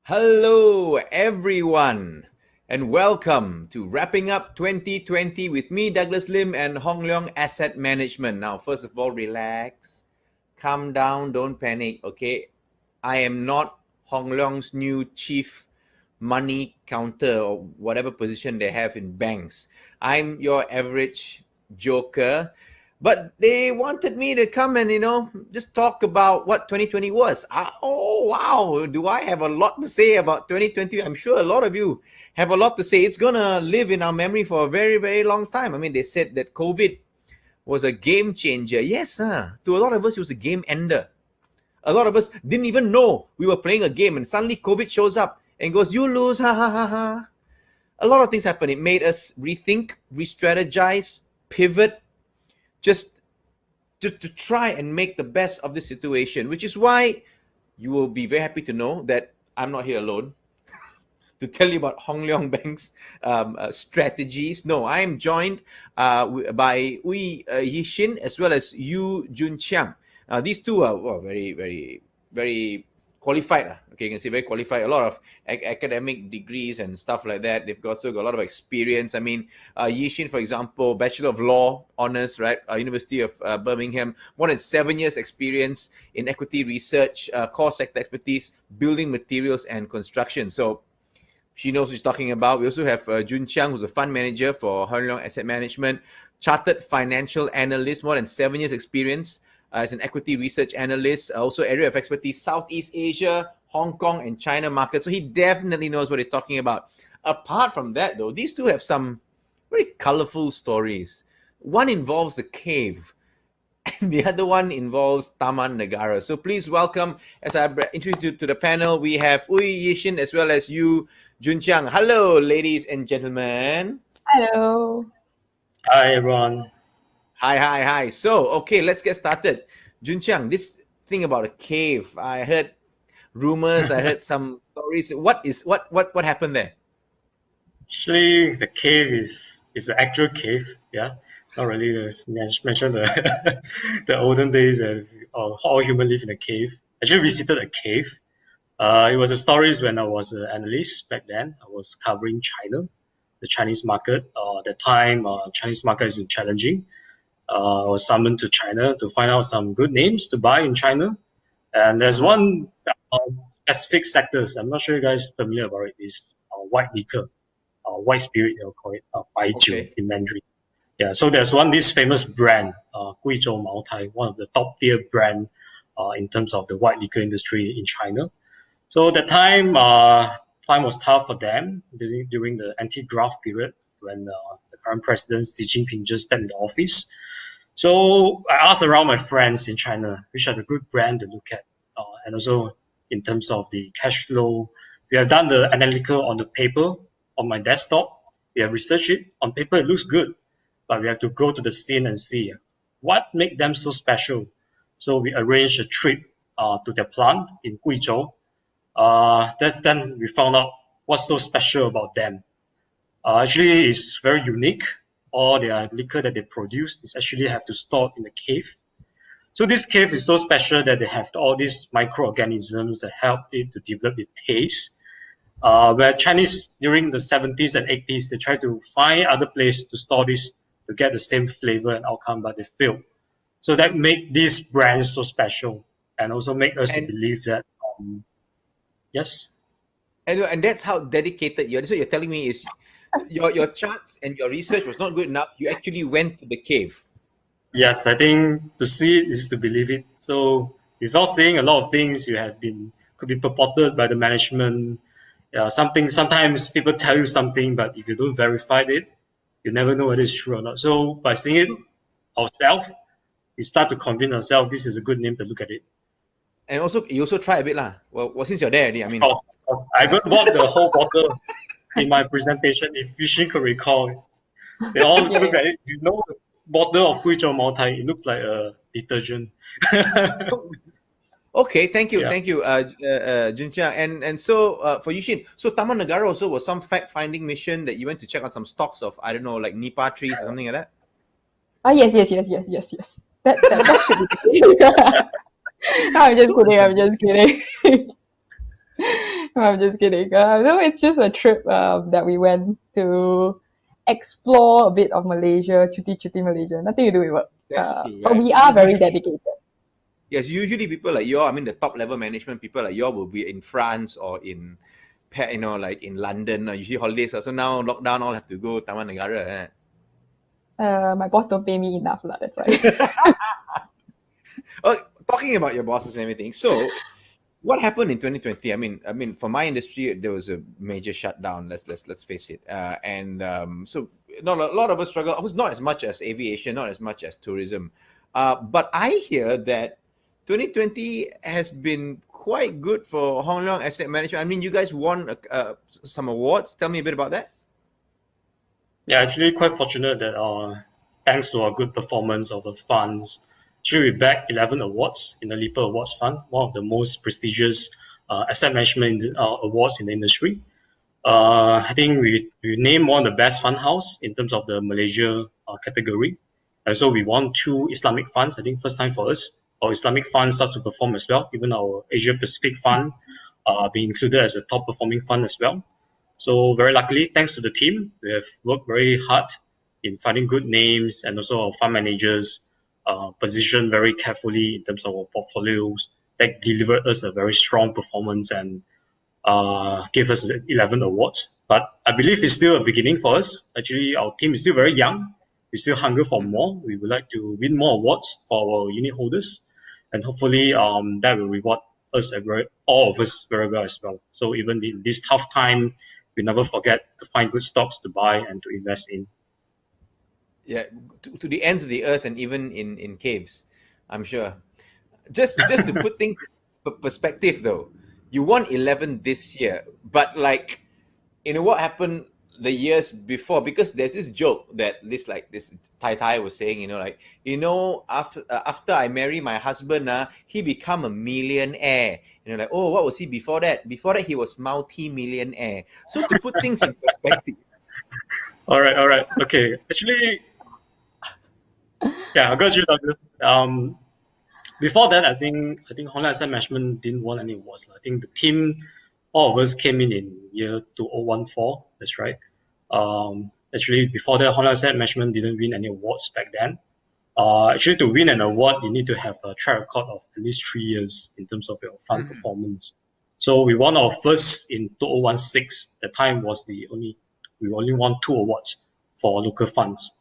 Hello, everyone, and welcome to Wrapping Up 2020 with me, Douglas Lim, and Hong Leong Asset Management. Now, first of all, relax, calm down, don't panic, okay? I am not Hong Leong's new chief money counter or whatever position they have in banks. I'm your average joker. But they wanted me to come and, just talk about what 2020 was. Oh, wow. Do I have a lot to say about 2020? I'm sure a lot of you have a lot to say. It's going to live in our memory for a very, very long time. I mean, they said that COVID was a game changer. Yes, to a lot of us, it was a game ender. A lot of us didn't even know we were playing a game, and suddenly COVID shows up and goes, you lose, ha, ha, ha, ha. A lot of things happened. It made us rethink, re-strategize, pivot, just to try and make the best of this situation, which is why you will be very happy to know that I'm not here alone to tell you about Hong Leong Bank's strategies. No, I am joined by Ui Yishin as well as Yu Jun Chiang. These two are very, very, very qualified. Okay, you can say very qualified. A lot of academic degrees and stuff like that. They've also got a lot of experience. I mean, Yishin, for example, Bachelor of Law honors, right? University of Birmingham. More than 7 years experience in equity research, core sector expertise, building materials and construction. So she knows what she's talking about. We also have Jun Chiang, who's a fund manager for Hong Leong Asset Management, chartered financial analyst, more than 7 years experience as an equity research analyst, also area of expertise, Southeast Asia, Hong Kong, and China market. So he definitely knows what he's talking about. Apart from that, though, these two have some very colorful stories. One involves the cave, and the other one involves Taman Negara. So please welcome, as I introduce you to the panel, we have Ui Yishin as well as Yu Jun Chiang. Hello, ladies and gentlemen. Hello. Hi, everyone. Hi. So, okay, let's get started. Jun Chiang, this thing about a cave, I heard rumors, I heard some stories. What happened there? Actually, the cave is the actual cave. Yeah, not really mentioned the olden days that all human live in a cave. Actually, visited a cave. It was a stories when I was an analyst back then. I was covering China, the Chinese market. At the time, Chinese market is challenging. I was summoned to China to find out some good names to buy in China. And there's one specific sectors. I'm not sure you guys are familiar about it. Is white liquor, white spirit. They'll call it baijiu in Mandarin. Yeah. So there's this famous brand, Guizhou Maotai, one of the top tier brand in terms of the white liquor industry in China. So the time was tough for them during the anti-graft period when the current president Xi Jinping just stepped into office. So I asked around my friends in China which are the good brand to look at, and also in terms of the cash flow. We have done the analytical on the paper on my desktop. We have researched it on paper. It looks good, but we have to go to the scene and see what make them so special. So we arranged a trip to their plant in Guizhou. Then we found out what's so special about them. Actually, it's very unique. All their liquor that they produce is actually have to store in a cave. So this cave is so special that they have all these microorganisms that help it to develop its taste. Where Chinese during the 70s and 80s, they tried to find other place to store this to get the same flavor and outcome, but they failed. So that make these brands so special and also make us to believe that, yes. And that's how dedicated you are. So you're telling me is your charts and your research was not good enough. You actually went to the cave. Yes, I think to see it is to believe it. So without saying a lot of things, could be purported by the management. Sometimes people tell you something, but if you don't verify it, you never know whether it's true or not. So by seeing it ourselves, we start to convince ourselves this is a good name to look at it. And also, you also try a bit lah. Well, since you're there, I mean, of course. I bought the whole bottle in my presentation. If Yishin could recall, they all look at it. You know, the bottle of Guizhou Maotai, it looks like a detergent. Okay, thank you, Jun Chiang. And so for Yishin, so Taman Negara also was some fact-finding mission that you went to check out some stocks of, I don't know, like Nipa trees or something like that? Yes. That should be the case. I'm just kidding. I'm just kidding. No, it's just a trip that we went to explore a bit of Malaysia, cuti Malaysia. Nothing to do with work. That's true, But right? we are very Usually, dedicated. yes, usually people like you, I mean, the top level management people like you will be in France or in, like in London. Usually holidays. So now lockdown, all have to go Taman Negara. My boss don't pay me enough, lah. That's why. Oh, talking about your bosses and everything. So, what happened in 2020? I mean, for my industry, there was a major shutdown. Let's face it. So, not a lot of us struggle. It was not as much as aviation, not as much as tourism. But I hear that 2020 has been quite good for Hong Leong Asset Management. I mean, you guys won some awards. Tell me a bit about that. Yeah, actually quite fortunate that thanks to our good performance of the funds, actually we bagged 11 awards in the Leaper Awards Fund, one of the most prestigious asset management awards in the industry. I think we named one of the best fund house in terms of the Malaysia category. And so we won 2 Islamic funds. I think first time for us. Our Islamic fund starts to perform as well. Even our Asia Pacific fund being included as a top performing fund as well. So very luckily, thanks to the team, we have worked very hard in finding good names, and also our fund managers positioned very carefully in terms of our portfolios that delivered us a very strong performance and gave us 11 awards. But I believe it's still a beginning for us. Actually, our team is still very young. We still hunger for more. We would like to win more awards for our unit holders, and hopefully that will reward us all of us very well as well. So even in this tough time, we never forget to find good stocks to buy and to invest in. Yeah, to the ends of the earth and even in caves, I'm sure. Just to put things in perspective, though, you won 11 this year, but like, what happened the years before? Because there's this joke that this Tai was saying, after I marry my husband, he become a millionaire. Like, oh, what was he before that? Before that, he was multi-millionaire. So to put things in perspective. All right. Okay. Actually, yeah, I got you, Douglas. Before that, I think Honda Asset Management didn't win any awards. I think the team, all of us came in year 2014. That's right. Actually, before that, Honda Asset Management didn't win any awards back then. Actually, to win an award, you need to have a track record of at least 3 years in terms of your fund performance. So we won our first in 2016. The time was we only won 2 awards for local funds.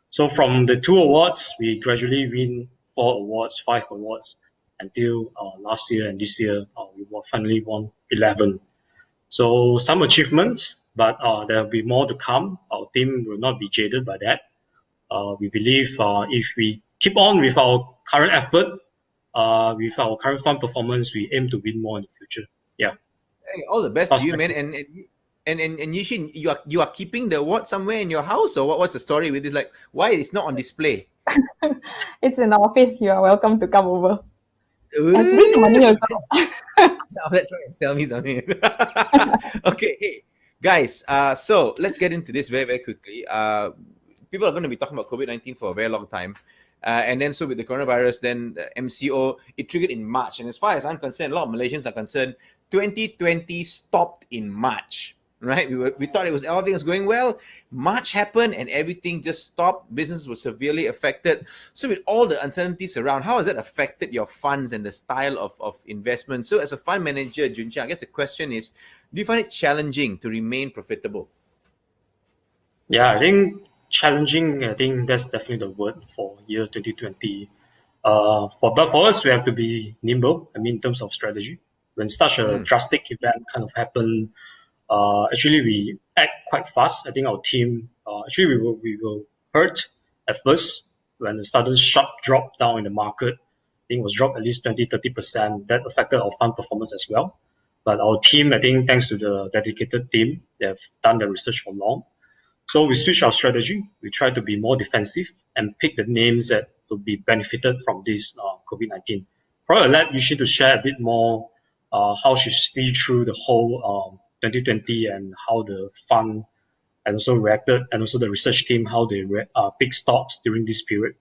So from the 2 awards, we gradually win 4 awards, 5 awards, until last year and this year, we finally won 11. So some achievements, but there will be more to come. Our team will not be jaded by that. We believe if we keep on with our current effort, with our current fund performance, we aim to win more in the future. Yeah. Hey, all the best to you, man. And Yishin, you are keeping the award somewhere in your house, or what's the story with this? Like, why it's not on display? It's in the office. You are welcome to come over. And bring the money also. Now let's try and sell me something. Okay, hey guys. So let's get into this very quickly. People are going to be talking about COVID-19 for a very long time. And then so with the coronavirus, then the MCO, it triggered in March. And as far as I'm concerned, a lot of Malaysians are concerned, 2020 stopped in March, right? We thought everything was going well. March happened and everything just stopped. Business was severely affected. So with all the uncertainties around, how has that affected your funds and the style of investment? So as a fund manager, Juncha, I guess the question is, do you find it challenging to remain profitable? Yeah, I think challenging, I think that's definitely the word for year 2020. But for us, we have to be nimble, in terms of strategy. When such a drastic event kind of happened, actually we act quite fast. I think our team, actually we were hurt at first when the sudden sharp drop down in the market. I think it was dropped at least 20-30%. That affected our fund performance as well. But our team, I think thanks to the dedicated team, they have done the research for long. So we switched our strategy. We try to be more defensive and pick the names that will be benefited from this COVID-19. Probably let Yushi to share a bit more how she see through the whole 2020 and how the fund and also reacted, and also the research team, how they pick stocks during this period.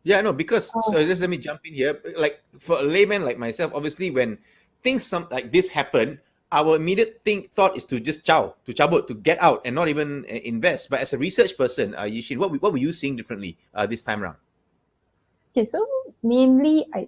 Yeah, no, because so just let me jump in here. Like for a layman like myself, obviously when things like this happen, our immediate thought is to just cabut, to get out and not even invest. But as a research person, Yishin, what were you seeing differently this time around? Okay, so mainly I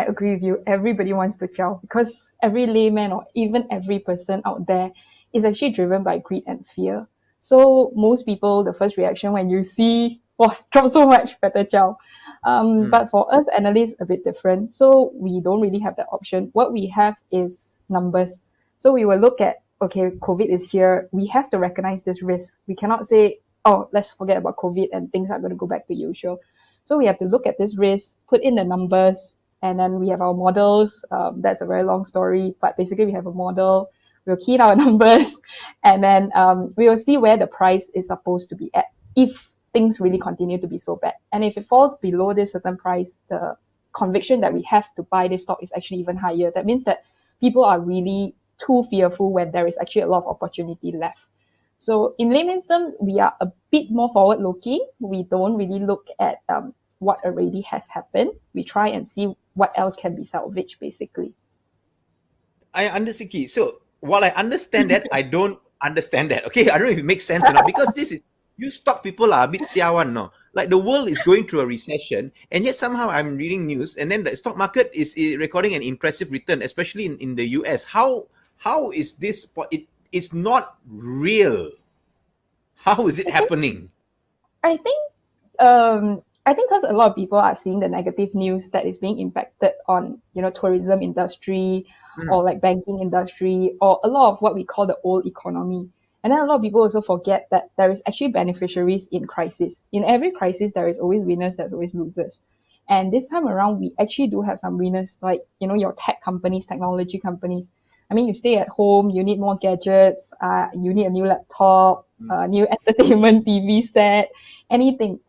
agree with you. Everybody wants to chow because every layman or even every person out there is actually driven by greed and fear. So most people, the first reaction when you see, was drop so much, better chow. But for us analysts, a bit different. So we don't really have that option. What we have is numbers. So we will look at, okay, COVID is here. We have to recognize this risk. We cannot say, oh, let's forget about COVID and things are going to go back to usual. So we have to look at this risk, put in the numbers, and then we have our models. That's a very long story, but basically we have a model. We'll key in our numbers, and then we will see where the price is supposed to be at if things really continue to be so bad. And if it falls below this certain price, the conviction that we have to buy this stock is actually even higher. That means that people are really too fearful when there is actually a lot of opportunity left. So in layman's terms, we are a bit more forward-looking. We don't really look at what already has happened. We try and see what else can be salvaged, basically. I understand. So while I understand that, I don't understand that. Okay, I don't know if it makes sense or not, because this is, you stock people are a bit siawan, no? Like the world is going through a recession, and yet somehow I'm reading news, and then the stock market is recording an impressive return, especially in the US. How is this? It's not real. How is it happening? I think because a lot of people are seeing the negative news that is being impacted on, tourism industry or like banking industry or a lot of what we call the old economy. And then a lot of people also forget that there is actually beneficiaries in crisis. In every crisis, there is always winners, there's always losers. And this time around, we actually do have some winners, like, your tech companies, technology companies. I mean, you stay at home, you need more gadgets, you need a new laptop, new entertainment TV set, anything.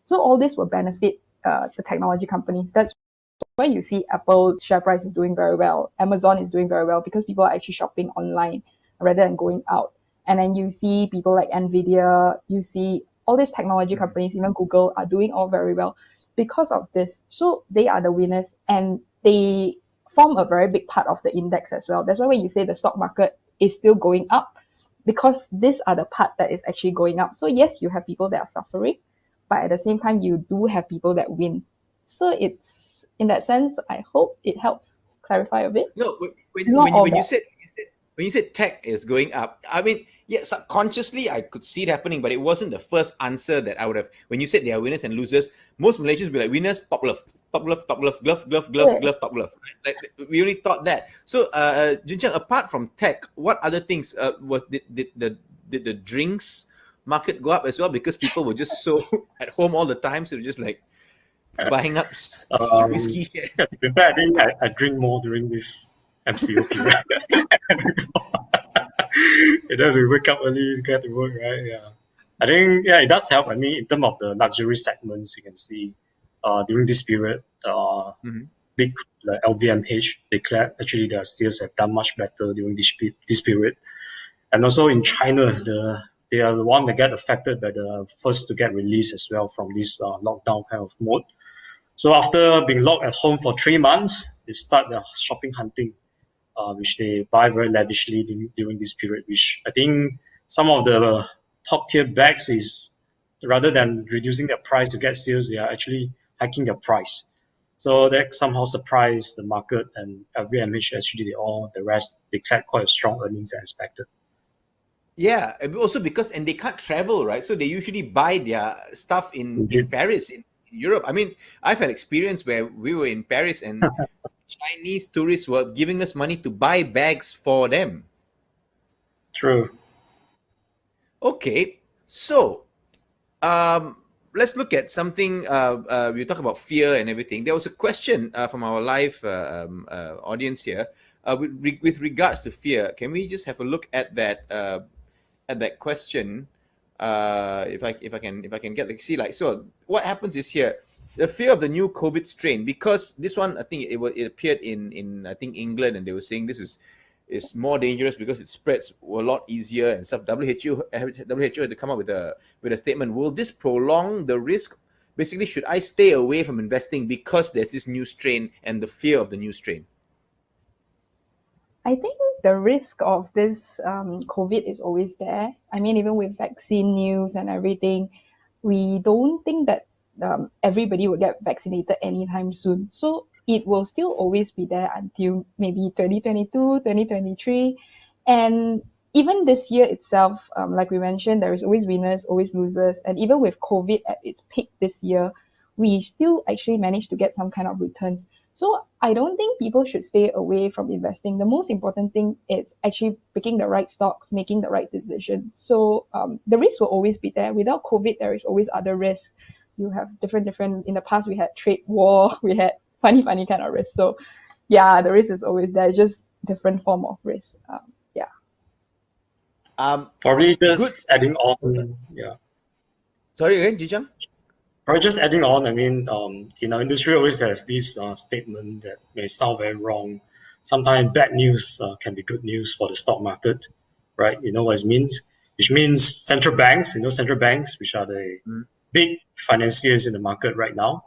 So all this will benefit the technology companies. That's why you see Apple share price is doing very well. Amazon is doing very well because people are actually shopping online rather than going out. And then you see people like Nvidia, you see all these technology companies, even Google, are doing all very well because of this. So they are the winners and they form a very big part of the index as well. That's why when you say the stock market is still going up, because these are the part that is actually going up. So yes, you have people that are suffering, but at the same time, you do have people that win. So it's, in that sense, I hope it helps clarify a bit. No, when you said tech is going up, I mean, yeah, subconsciously I could see it happening, but it wasn't the first answer that I would have. When you said there are winners and losers, most Malaysians would be like, winners, top left, glove, top left. Right? Like, we only thought that. So, Junchang, apart from tech, what other things did the drinks market go up as well? Because people were just so at home all the time, so they're just like buying up whiskey shares. In fact, I think I drink more during this MCO period. You have to wake up early to get to work, right? Yeah. I think, it does help. I mean, in terms of the luxury segments, you can see during this period, big like LVMH declared actually their sales have done much better during this period. And also in China, they are the one that get affected by the first to get released as well from this lockdown kind of mode. So after being locked at home for 3 months, they start their shopping hunting, which they buy very lavishly during this period, which I think some of the top tier bags is, rather than reducing their price to get sales, they are actually hiking their price. So that somehow surprised the market, and LVMH actually the rest declared quite a strong earnings as expected. Yeah, also because, and they can't travel, right? So they usually buy their stuff in Paris, in Europe. I mean, I've had experience where we were in Paris and Chinese tourists were giving us money to buy bags for them. True. Okay, so let's look at something. We talk about fear and everything. There was a question from our live audience here with regards to fear. Can we just have a look at that question? If I can get see, like, so what happens is here, the fear of the new COVID strain, because this one, I think it appeared in I think England, and they were saying this is more dangerous because it spreads a lot easier and stuff. WHO had to come up with a statement. Will this prolong the risk? Basically, should I stay away from investing because there's this new strain and the fear of the new strain? I think the risk of this COVID is always there. I mean, even with vaccine news and everything, we don't think that everybody will get vaccinated anytime soon. So it will still always be there until maybe 2022, 2023. And even this year itself, like we mentioned, there is always winners, always losers. And even with COVID at its peak this year, we still actually managed to get some kind of returns. So I don't think people should stay away from investing. The most important thing is actually picking the right stocks, making the right decisions. So the risk will always be there. Without COVID, there is always other risks. You have different, in the past, we had trade war, we had funny kind of risk. So yeah, the risk is always there. It's just different form of risk. Yeah. Probably Good. just adding on, yeah. Sorry again, Jichang? Probably just adding on, I mean, in our industry, always have this statement that may sound very wrong. Sometimes bad news can be good news for the stock market, right? You know what it means? Which means central banks, central banks, which are the big financiers in the market right now.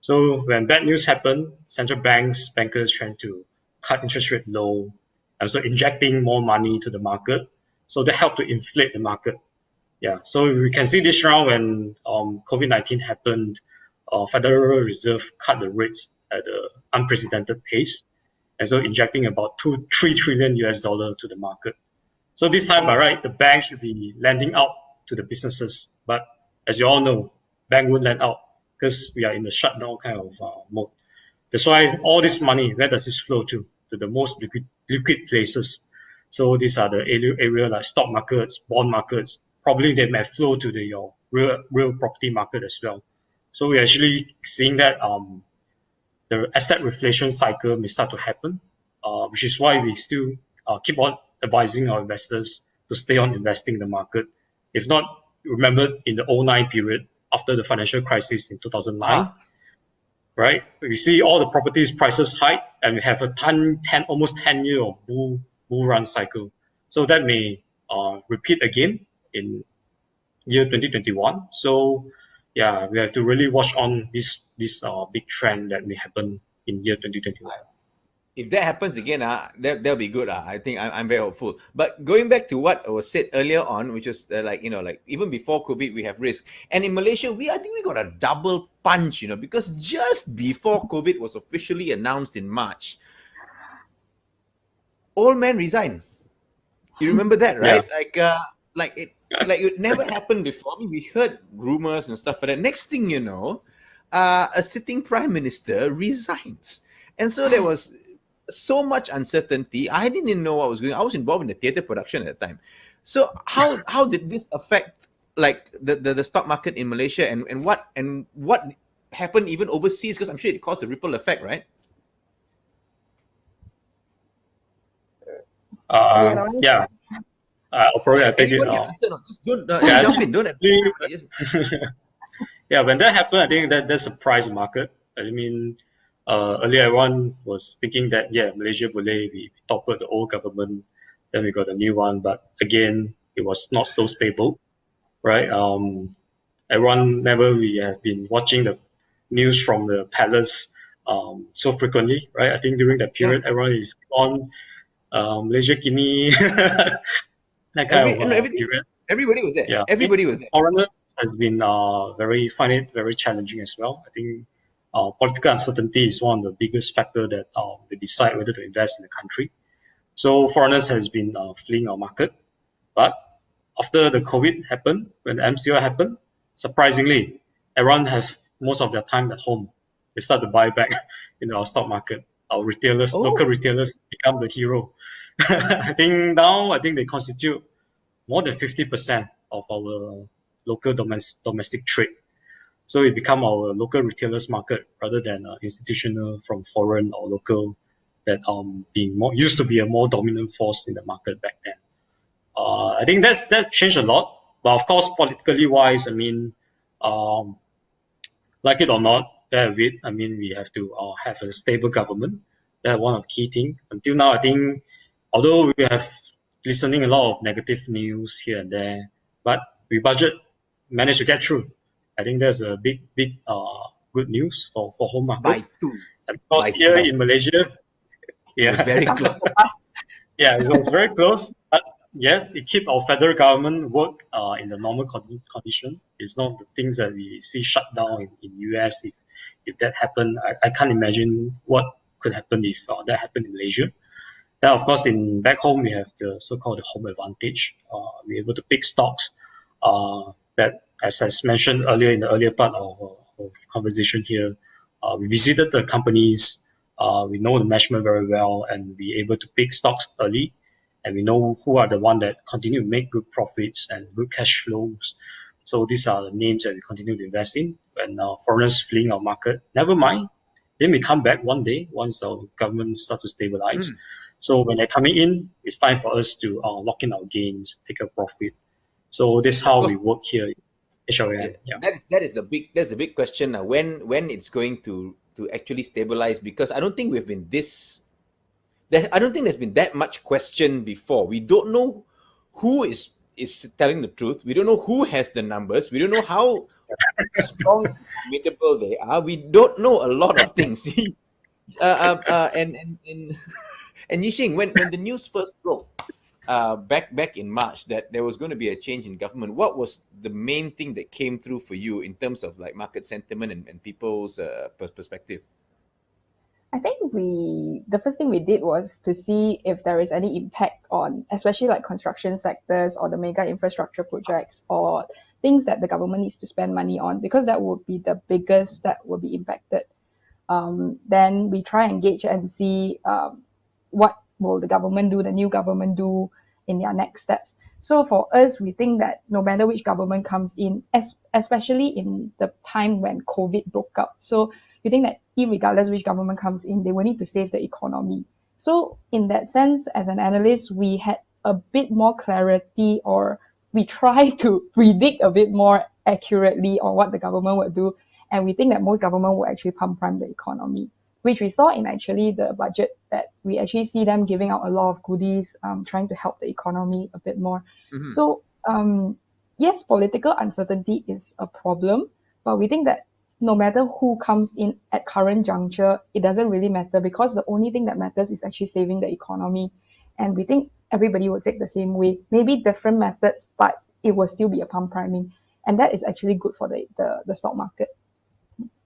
So when bad news happen, central bankers trying to cut interest rate low, and so injecting more money to the market. So they help to inflate the market. Yeah, so we can see this round when COVID-19 happened, Federal Reserve cut the rates at an unprecedented pace, and so injecting about $3 trillion to the market. So this time, by right, the bank should be lending out to the businesses. But as you all know, bank won't lend out because we are in the shutdown kind of mode. That's why all this money, where does this flow to? To the most liquid places. So these are the area like stock markets, bond markets. Probably they may flow to the real property market as well. So we're actually seeing that the asset reflation cycle may start to happen, which is why we still keep on advising our investors to stay on investing in the market. If not, remember in the 2009 period, after the financial crisis in 2009, right? We see all the properties prices hike, and we have a almost 10-year of bull run cycle. So that may repeat again in year 2021. So yeah, we have to really watch on this big trend that may happen in year 2021. If that happens again, that'll be good. I think I'm very hopeful. But going back to what was said earlier on, which was like even before COVID, we have risk. And in Malaysia, I think we got a double punch, because just before COVID was officially announced in March, old man resigned. You remember that, right? Yeah. It never happened before. I mean, we heard rumors and stuff like that. Next thing you know, a sitting prime minister resigns. And so there was so much uncertainty. I didn't even know what was going on. I was involved in the theatre production at the time. So how did this affect the stock market in Malaysia and what happened even overseas? Because I'm sure it caused a ripple effect, right? Yeah. I'll probably take it. Just don't jump in. Don't. Yeah, when that happened, I think that surprised the market. I mean, earlier everyone was thinking that Malaysia boleh we toppled the old government, then we got a new one, but again it was not so stable, right? Everyone we have been watching the news from the palace so frequently, right? I think during that period, everyone is on Malaysia kini. That kind of period. Everybody was there. Yeah. Everybody was there. Foreigners has been find it very challenging as well. I think political uncertainty is one of the biggest factor that they decide whether to invest in the country. So foreigners has been fleeing our market. But after the COVID happened, when the MCO happened, surprisingly, everyone has most of their time at home. They start to buy back in our stock market. Our retailers, local retailers become the hero. I think they constitute more than 50% of our local domestic trade. So it become our local retailers market rather than institutional from foreign or local that used to be a more dominant force in the market back then. I think that's changed a lot. But of course, politically wise, I mean, like it or not, I mean, we have to have a stable government. That's one of the key things. Until now, I think, although we have listening a lot of negative news here and there, but we managed to get through. I think that's a big good news for home market. By two. And of course, here in Malaysia, very close. Yeah, it was very close. But yes, it keep our federal government work in the normal condition. It's not the things that we see shut down in US. If that happened, I can't imagine what could happen if that happened in Malaysia. Then, of course, in back home, we have the so-called home advantage. We're able to pick stocks that, as I mentioned earlier in the earlier part of conversation here, we visited the companies. We know the management very well, and we're able to pick stocks early, and we know who are the one that continue to make good profits and good cash flows. So these are the names that we continue to invest in. When foreigners fleeing our market, never mind. They may come back one day once our government start to stabilize. So when they're coming in, it's time for us to lock in our gains, take a profit. So this is Of how course, we work here at HRM. Yeah. that is the big question now. When it's going to actually stabilize? Because I don't think we've been this. I don't think there's been that much question before. We don't know who is telling the truth. We don't know who has the numbers. We don't know how strong, committable they are. We don't know a lot of things. And and Yixing, when the news first broke back in March that there was going to be a change in government, what was the main thing that came through for you in terms of like market sentiment and people's perspective? I think the first thing we did was to see if there is any impact on, especially like construction sectors or the mega infrastructure projects or things that the government needs to spend money on, because that would be the biggest that will be impacted. Then we try and gauge and see what will the government do, the new government do in their next steps. So for us, we think that no matter which government comes in, especially in the time when COVID broke out, so we think that regardless which government comes in, they will need to save the economy. So in that sense, as an analyst, we had a bit more clarity, or we try to predict a bit more accurately on what the government would do. And we think that most government will actually pump prime the economy, which we saw in actually the budget, that we actually see them giving out a lot of goodies, trying to help the economy a bit more. Mm-hmm. So yes, political uncertainty is a problem, but we think that no matter who comes in at current juncture, it doesn't really matter, because the only thing that matters is actually saving the economy. And we think everybody will take the same way, maybe different methods, but it will still be a pump priming. And that is actually good for the stock market.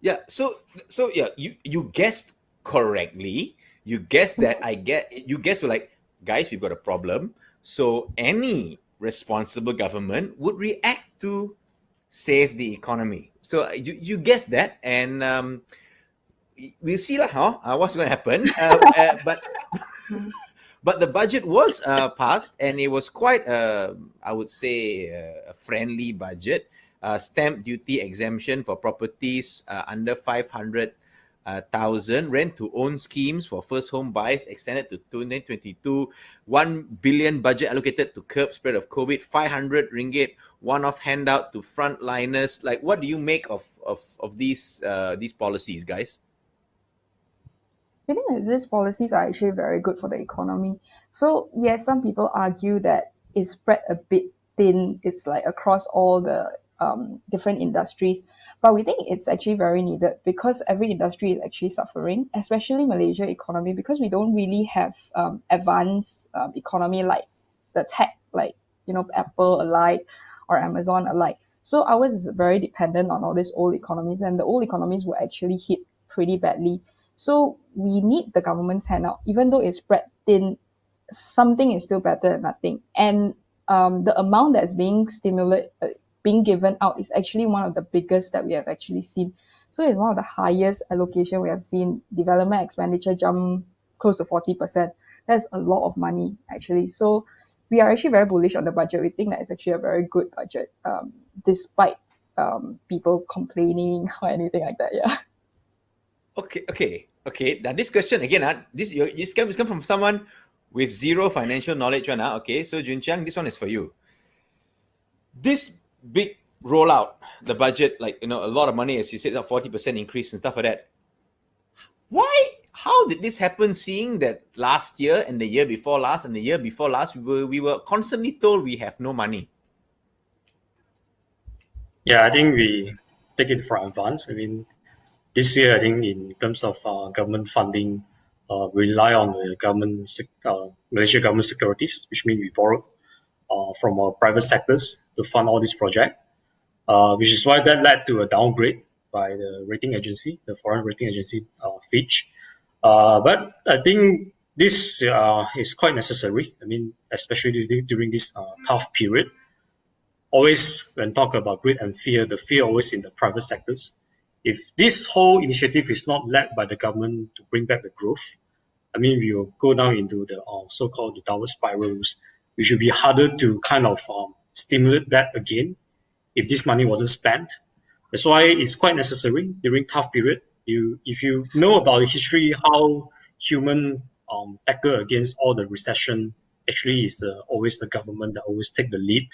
Yeah. So yeah, you guessed correctly. You guessed that you guessed were like, guys, we've got a problem. So any responsible government would react to save the economy. So you guessed that, and we'll see lah, what's going to happen. But the budget was passed, and it was quite, I would say, a friendly budget. Stamp duty exemption for properties under 500,000, rent to own schemes for first home buyers extended to 2022, 1 billion budget allocated to curb spread of COVID, 500 ringgit one-off handout to frontliners. Like, what do you make of these policies, guys? I think that these policies are actually very good for the economy. So yes, some people argue that it's spread a bit thin. It's like across all the different industries, but we think it's actually very needed, because every industry is actually suffering, especially Malaysia economy, because we don't really have advanced economy like the tech, like Apple alike or Amazon alike. So ours is very dependent on all these old economies, and the old economies were actually hit pretty badly. So we need the government's handout, even though it's spread thin. Something is still better than nothing, and the amount that's being given out is actually one of the biggest that we have actually seen. So it's one of the highest allocation we have seen. Development expenditure jump close to 40%. That's a lot of money, actually. So we are actually very bullish on the budget. We think that it's actually a very good budget, despite people complaining or anything like that. Yeah. Okay. Now this question again, this comes from someone with zero financial knowledge right now. Okay, so Jun Chiang, this one is for you. This big rollout, the budget, like a lot of money, as you said, a 40% increase and stuff like that. How did this happen, seeing that last year and the year before last and the year before last we were constantly told we have no money? Yeah, I think we take it for advance. I mean, this year, I think in terms of government funding, rely on the Malaysia government securities, which means we borrowed from our private sectors to fund all this project, which is why that led to a downgrade by the rating agency, the foreign rating agency, Fitch. But I think this is quite necessary. I mean, especially during this tough period. Always, when talk about greed and fear, the fear always in the private sectors. If this whole initiative is not led by the government to bring back the growth, I mean, we will go down into the so-called the downward spirals. It should be harder to kind of stimulate that again if this money wasn't spent. That's why it's quite necessary during tough period. If you know about the history, how human tackle against all the recession, actually is always the government that always take the lead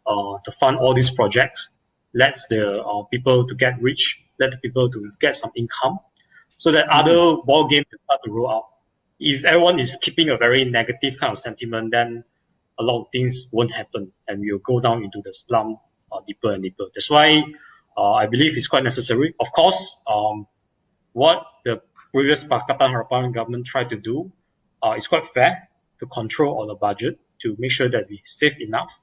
to fund all these projects, lets the people to get rich, let the people to get some income, so that other ball games start to roll out. If everyone is keeping a very negative kind of sentiment, then a lot of things won't happen, and we'll go down into the slump deeper and deeper. That's why I believe it's quite necessary. Of course, what the previous Pakatan Harapan government tried to do is quite fair, to control all the budget, to make sure that we save enough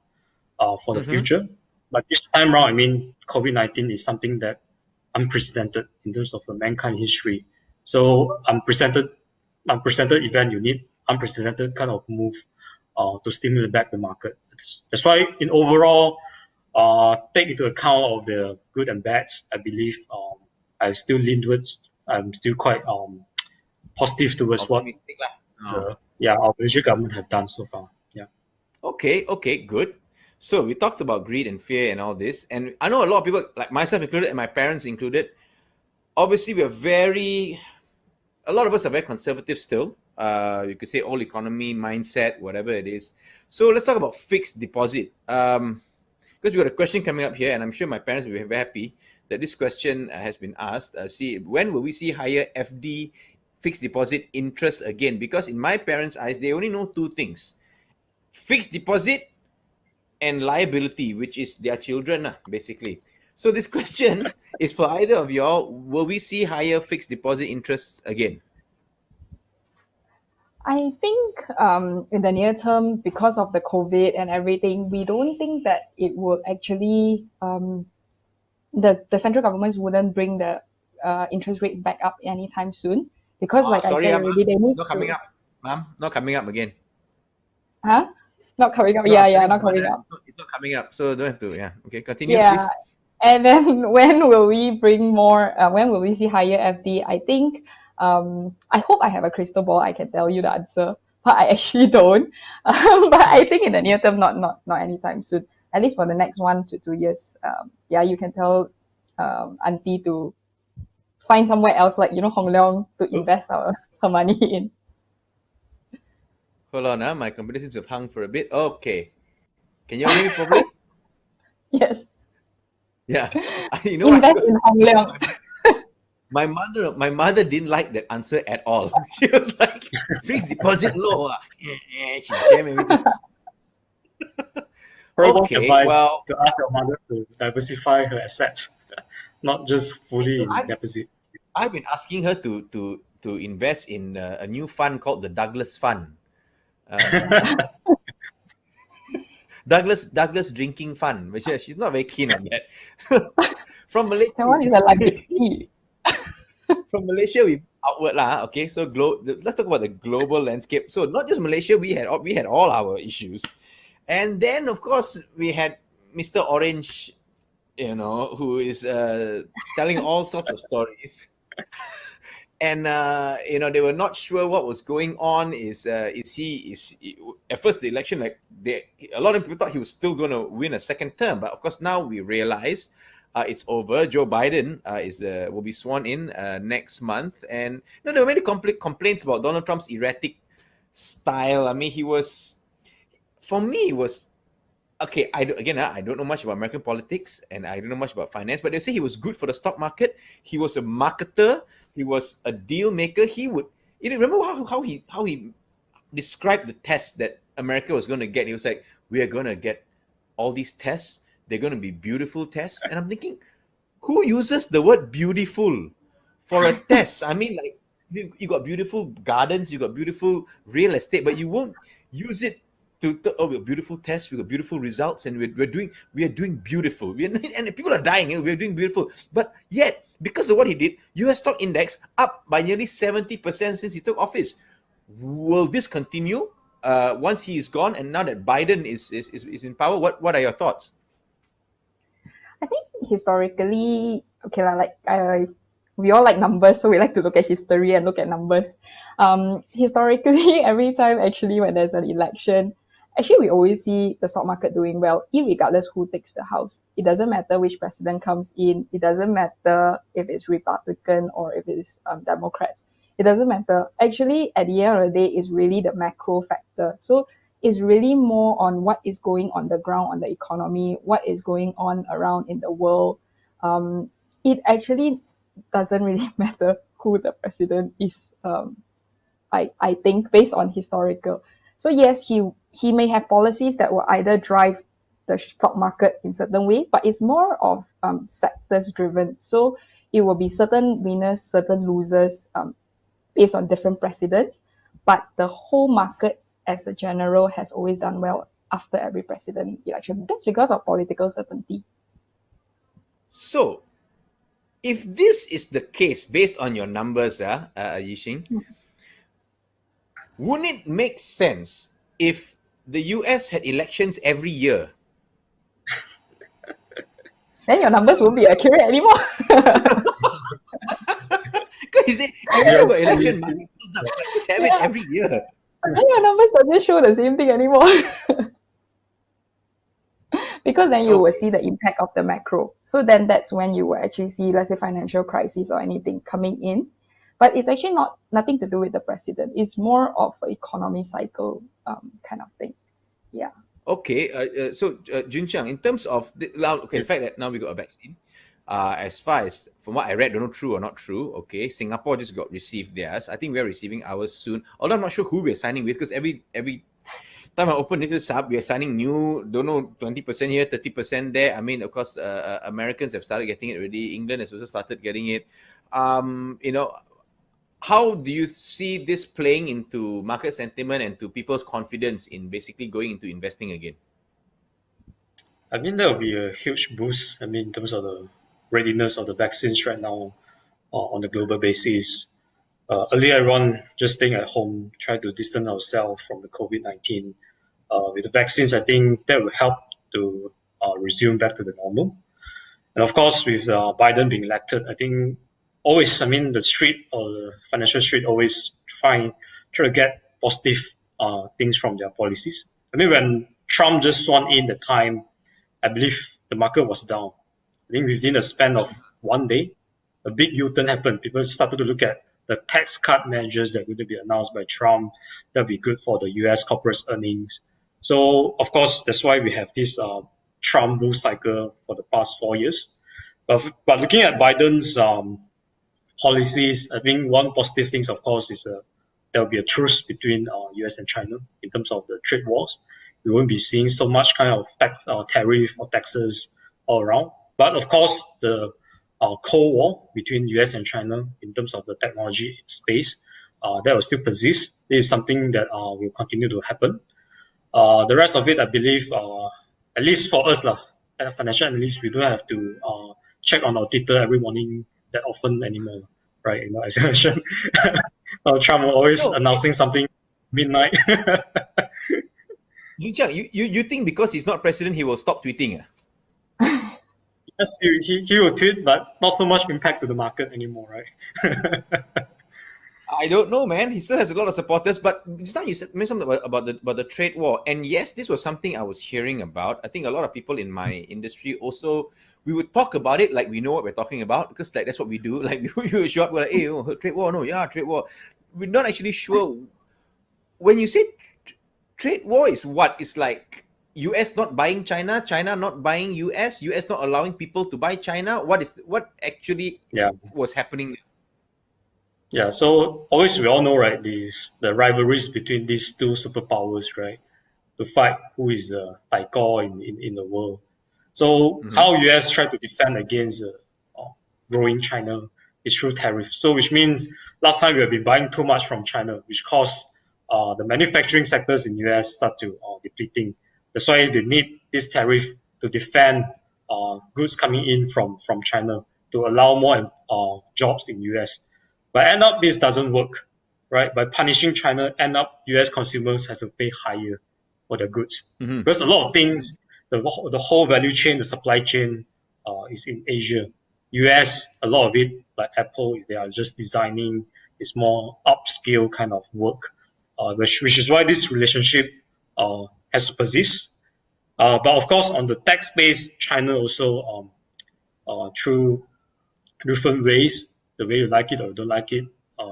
for the future. But this time around, I mean, COVID-19 is something that unprecedented in terms of mankind history. So unprecedented event, you need unprecedented kind of move to stimulate back the market. That's why in overall, take into account of the good and bads, I believe I still lean towards, I'm still quite positive towards what our Malaysian government have done so far. Yeah. Okay, good. So we talked about greed and fear and all this, and I know a lot of people, like myself included and my parents included, obviously a lot of us are very conservative still. You could say old economy mindset, whatever it is. So let's talk about fixed deposit. Because we got a question coming up here, and I'm sure my parents will be very happy that this question has been asked. When will we see higher FD fixed deposit interest again? Because in my parents' eyes, they only know two things: fixed deposit and liability, which is their children, basically. So this question is for either of y'all. Will we see higher fixed deposit interests again? I think in the near term, because of the COVID and everything, we don't think that it will actually, the central governments wouldn't bring the interest rates back up anytime soon. Because I said already, they need not coming up. Ma'am, not coming up again. Huh? Not coming up. No, Yeah, not coming up. It's not coming up, so don't have to. Yeah, okay, continue, Yeah. please. And then when will we bring more? When will we see higher FD? I think. I hope I have a crystal ball. I can tell you the answer, but I actually don't. But I think in the near term, not anytime soon. At least for the next 1 to 2 years. You can tell Auntie to find somewhere else, like Hong Leong, to invest her money in. Hold on, my computer seems to have hung for a bit. Okay, can you hear me properly? Yes. Yeah. Invest in Hong Leong. My mother didn't like that answer at all. She was like, fixed deposit low. She jammed everything. Okay, well, to ask your mother to diversify her assets, not just fully in deposit. I've been asking her to invest in a new fund called the Douglas Fund. Douglas Drinking Fund, which she's not very keen on yet. From Malaysia, that one is a liability. From Malaysia, we outward lah. Okay, so let's talk about the global landscape. So not just Malaysia, we had all our issues, and then of course we had Mr. Orange, who is telling all sorts of stories, and they were not sure what was going on. Is he at first the election, a lot of people thought he was still going to win a second term, but of course now we realized it's over. Joe Biden will be sworn in next month, and there were many complaints about Donald Trump's erratic style. I mean, for me, it was okay. I don't know much about American politics, and I don't know much about finance, but they say he was good for the stock market. He was a marketer. He was a deal maker. Remember how he described the test that America was going to get. He was like, "We are going to get all these tests. They're going to be beautiful tests." And I'm thinking, who uses the word beautiful for a test? I mean, you got beautiful gardens, you got beautiful real estate, but you won't use it to oh, we got beautiful tests, we got beautiful results, and we are doing beautiful. And people are dying, and we're doing beautiful. But yet, because of what he did, US stock index up by nearly 70% since he took office. Will this continue once he is gone, and now that Biden is in power? What are your thoughts? I think historically, okay, we all like numbers, so we like to look at history and look at numbers. Historically, every time actually when there's an election, actually we always see the stock market doing well, irregardless who takes the house. It doesn't matter which president comes in. It doesn't matter if it's Republican or if it's Democrats. It doesn't matter. Actually, at the end of the day, it's really the macro factor. So it's really more on what is going on the ground on the economy, what is going on around in the world. It actually doesn't really matter who the president is. I think based on historical. So yes, he may have policies that will either drive the stock market in certain way, but it's more of sectors driven. So it will be certain winners, certain losers, based on different precedents. But the whole market as a general has always done well after every president election. That's because of political certainty. So, if this is the case based on your numbers, Yixing, wouldn't it make sense if the US had elections every year? Then your numbers won't be accurate anymore. Because you say every time got election, market goes up. Just have it every year. Then your numbers doesn't show the same thing anymore. Because then you will see the impact of the macro. So then that's when you will actually see, let's say, financial crisis or anything coming in. But it's actually nothing to do with the president. It's more of an economy cycle kind of thing. Yeah. Okay. So, Jun Chiang, in terms of the fact that now we got a vaccine, as far as from what I read, don't know true or not true. Okay, Singapore just got received theirs. I think we are receiving ours soon. Although I'm not sure who we're signing with, because every time I open this up, we are signing new. Don't know 20% here, 30% there. I mean, of course, Americans have started getting it already. England has also started getting it. How do you see this playing into market sentiment and to people's confidence in basically going into investing again? I mean, there will be a huge boost. I mean, in terms of the readiness of the vaccines right now on the global basis. Earlier, everyone just staying at home, try to distance ourselves from the COVID-19. With the vaccines, I think that will help to resume back to the normal. And of course, with Biden being elected, I think the street or the financial street always try to get positive things from their policies. I mean, when Trump just sworn in the time, I believe the market was down. I think within a span of one day, a big U-turn happened. People started to look at the tax cut measures that are going to be announced by Trump. That'll be good for the US corporate earnings. So, of course, that's why we have this Trump bull cycle for the past 4 years. But looking at Biden's policies, I think one positive thing, of course, is there will be a truce between US and China in terms of the trade wars. We won't be seeing so much kind of tax tariff or taxes all around. But of course, the Cold War between US and China in terms of the technology space, that will still persist. This is something that will continue to happen. The rest of it, I believe, at least for us, as a financial analyst, we don't have to check on our Twitter every morning that often anymore, right? As I mentioned, Trump will always announcing something midnight. You think because he's not president, he will stop tweeting? Yes, he will tweet, but not so much impact to the market anymore, right? I don't know, man. He still has a lot of supporters, but just now you mentioned something about the trade war, and yes, this was something I was hearing about. I think a lot of people in my industry also, we would talk about it like we know what we're talking about, because that's what we do. Like we would show up, we're like, hey, trade war, no, yeah, trade war. We're not actually sure. When you say trade war is what? It's like US not buying China, China not buying US, US not allowing people to buy China. What actually was happening? Yeah, so always we all know, right, the rivalries between these two superpowers, right, to fight who is the Taikor in the world. So how US try to defend against growing China is through tariff. So which means last time we have been buying too much from China, which caused the manufacturing sectors in US start to depleting. That's why they need this tariff to defend goods coming in from China to allow more jobs in US. But end up this doesn't work, right? By punishing China, end up US consumers have to pay higher for their goods. Because a lot of things, the whole value chain, the supply chain is in Asia. US, a lot of it, like Apple, they are just designing. It's more upscale kind of work, which is why this relationship has to persist. But of course, on the tax base, China also through different ways, the way you like it or don't like it,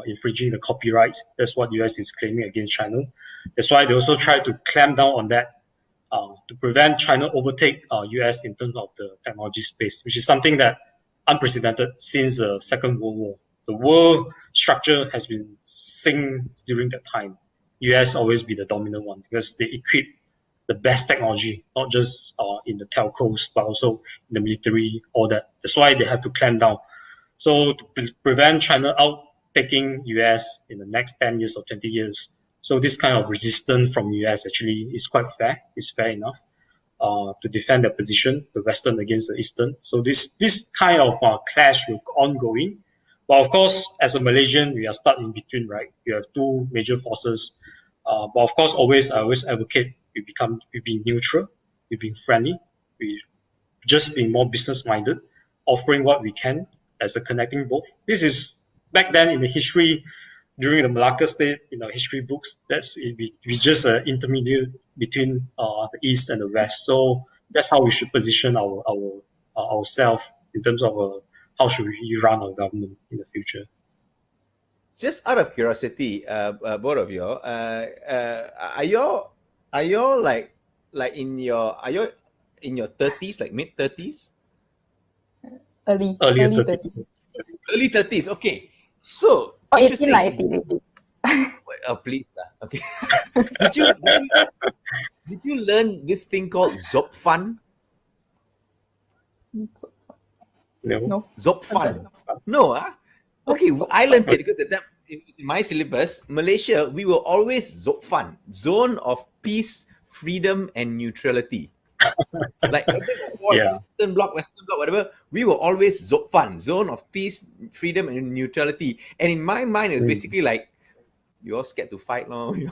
infringing the copyrights. That's what US is claiming against China. That's why they also try to clamp down on that to prevent China overtake US in terms of the technology space, which is something that unprecedented since the Second World War. The world structure has been synced during that time. US always be the dominant one because they equip the best technology, not just in the telcos, but also in the military, all that. That's why they have to clamp down. So to prevent China out taking US in the next 10 years or 20 years. So this kind of resistance from US actually is quite fair. It's fair enough to defend their position, the Western against the Eastern. So this kind of clash will ongoing. But of course, as a Malaysian, we are stuck in between, right? You have two major forces. But of course, I always advocate we be neutral, we be friendly, we just be more business minded, offering what we can as a connecting both. This is back then in the history during the Malacca state in our history books. That's we just an intermediate between the East and the West. So that's how we should position ourselves in terms of how should we run our government in the future. Just out of curiosity, both of you, are you like in your 30s, like mid 30s? Early 30s. Early 30s. Okay, so interesting. 18. Oh, please, okay. did you learn this thing called Zopfan? No. Zopfan? No, Okay, I learned it because at that in my syllabus, Malaysia, we were always Zopfan, Zone of Peace, Freedom, and Neutrality. Like Eastern Bloc, Western Bloc, whatever, we were always Zopfan, Zone of Peace, Freedom, and Neutrality. And in my mind, it was basically like, you're scared to fight, no? You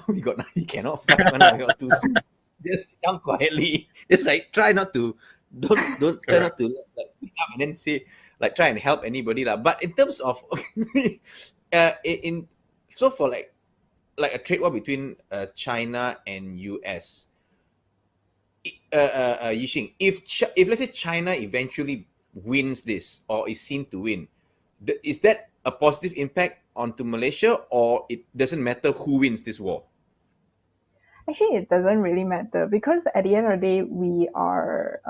cannot fight, you're too sweet. Just sit down quietly. Just like try not to, don't try not to like pick up and then say, like try and help anybody lah. But in terms of so for like a trade war between China and US, Yixing, if let's say China eventually wins this or is seen to win, is that a positive impact onto Malaysia, or it doesn't matter who wins this war? Actually, it doesn't really matter because at the end of the day, we are